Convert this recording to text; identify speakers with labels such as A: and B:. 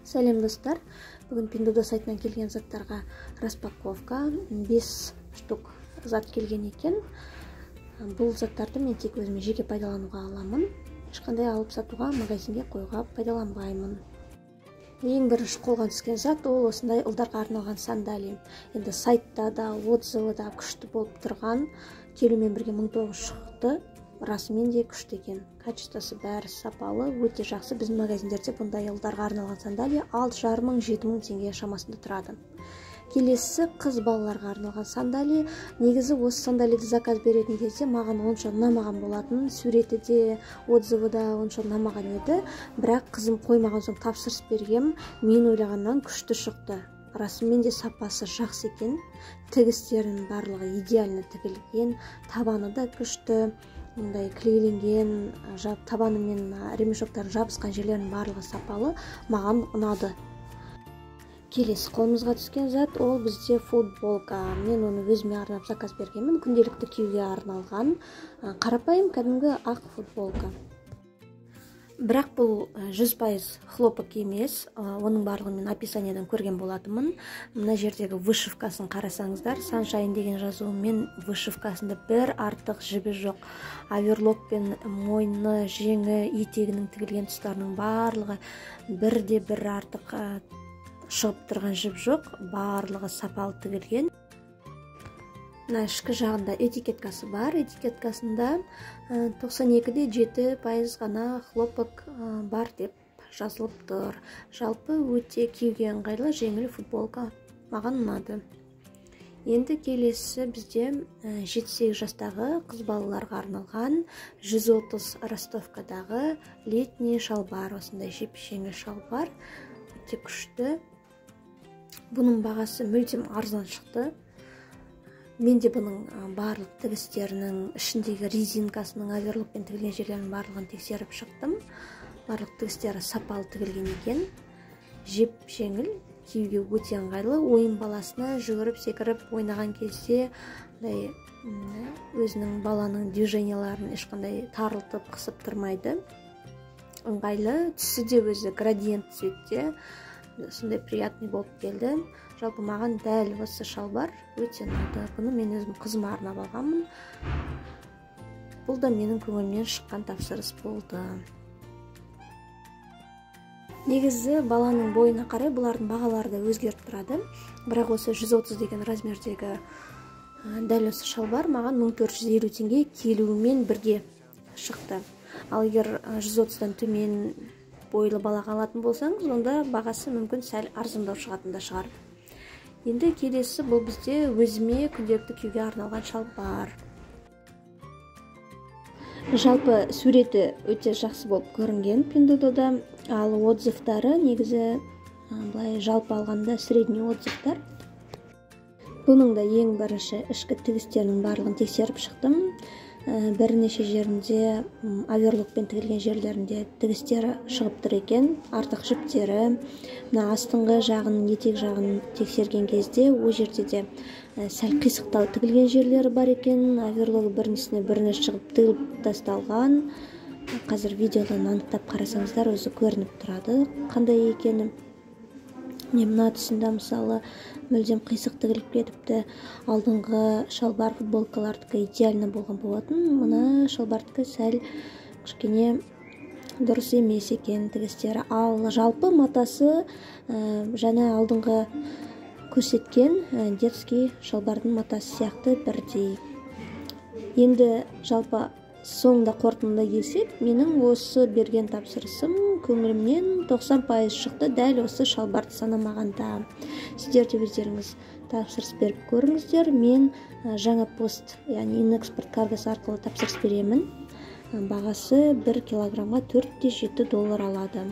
A: Сәлем достар, бүгін Pinduoduo сайтынан келген заттарға распаковка 5 штук зат келген екен. Бұл заттарды мен тек өзіме жеке пайдалануға аламын. Ешқандай алып сатуға, магазинге қоюға пайдаланбаймын. Ең бірінші қолға түскен зат ол осындай ұлдарға арналған сандали. Енді сайтта да, отзывы да күшті болып тұрған. Келумен бірге 1900 шықты. Расымен де күшті екен. Качествосы бәрі сапалы, өте жақсы. Біздің магазиндерде бұндай ұлдарға арналған сандали 6,5-7,000 теңге шамасында тұрады. Келесі қыз балаларға арналған сандали. Негізі осы сандалиді заказ беретін кезде маған онша ұнамаған болатын. Суреті де, отзывы да онша ұнамаған еді. Бірақ қызым қоймаған соң тапсырыс бергем. Мен ойлағаннан күшті шықты. Расымен де сапасы жақсы екен. Тігістерінің барлығы идеально тігілген, табаны да күшті. Мұндай клейленген, табаны мен ремешоктарын жабысқан жерлерінің барлығы сапалы, маған ұнады. Келесі қолымызға түскен зат ол бізде футболка. Мен оны өзіме арнап заказ бергенмін. Күнделікті киюге арналған қарапайым кәдімгі ақ футболка. Бірақ бұл 100% хлопок емес, оның барлығын мен описаниядан көрген болатынмын. Мына жердегі вышивкасын қарасаңыздар, Sunshine деген жазуымен вышивкасында бір артық жібі жоқ. Оверлокпен мойны, жеңі, етегінің тігілген тұстарының барлығы бірде-бір артық шығып тұрған жіп жоқ, барлығы сапалы тігілген. Мына ішкі жағында этикеткасы бар. Этикеткасында 92,7% ғана хлопок бар деп жазылып тұр. Жалпы өте киюге ыңғайлы жеңіл футболка. Маған ұнады. Енді келесі бізде 7-8 жастағы қыз балаларға арналған 130 ростовкадағы летний шалбар. Осындай жеп-жеңіл шалбар. Өте күшті. Бұның бағасы мүлдем арзан шықты. Мен де бұның барлық тігістерінің ішіндегі резинкасының оверлокпен тігілген жерлерінің барлығын тексеріп шықтым. Барлық тігістері сапалы тігілген екен. Жеп-жеңіл, киюге өте ыңғайлы. Ойын баласына жүгіріп, секіріп ойнаған кезде өзінің баланың движенияларын ешқандай тарылтып, қысып тұрмайды. Ыңғайлы, түсі де өзі градиент цветте. Сондай приятный болып келді. Жалпы маған дәл осы шалбар өте ұнады. Бұны мен өзім қызыма арнап алғанмын. Бұл да менің көңілімнен шыққан тапсырыс болды. Негізі баланың бойына қарай бұлардың бағалары да өзгеріп тұрады. Бірақ осы 130 деген размердегі дәл осы шалбар маған 1450 теңге келуімен бірге шықты. Ал егер 130-дан төмен бойлы балаға алатын болсаңыз, онда бағасы мүмкін сәл арзандау шығатын да шығар. Енді келесі бұл бізде өзіме күнделікті киюге арналған шалбар. Жалпы суреті өте жақсы болып көрінген Pinduoduoда, ал отзывтары негізі былай жалпы алғанда средний отзывтар. Бұның да ең бірінші ішкі тігістерінің барлығын тексеріп шықтым. Бірнеше жерінде оверлокпен тігілген жерлерінде тігістері шығып тұр екен, артық жіптері. Мына астыңғы жағын, етек жағын тексерген кезде о жерде де сәл қисықтау тігілген жерлері бар екен. Оверлогы бірінісіне біріне шығып тігіліп тасталған. Қазір видеодан анықтап қарасаңыздар өзі көрініп тұрады қандай екені. Мына тұсында мысалы мүлдем қисық тігіліп кетіпті. Алдыңғы шалбар футболкалардікі идеально болған болатын. Мына шалбардікі сәл кішкене дұрыс емес екен тігістері. Ал жалпы матасы жаңа алдыңғы көрсеткен детский шалбардың матасы сияқты бірдей. Енді жалпы соңында қорытындыға келсек, менің осы берген тапсырысым көңілімнен 90% шықты, дәл осы шалбарды санамағанда. Сіздер де өздеріңіз тапсырыс беріп көріңіздер. Мен жаңа пост, яғни инэкспорт каргосы арқылы тапсырыс беремін. Бағасы 1 килограммға $4,7 алады.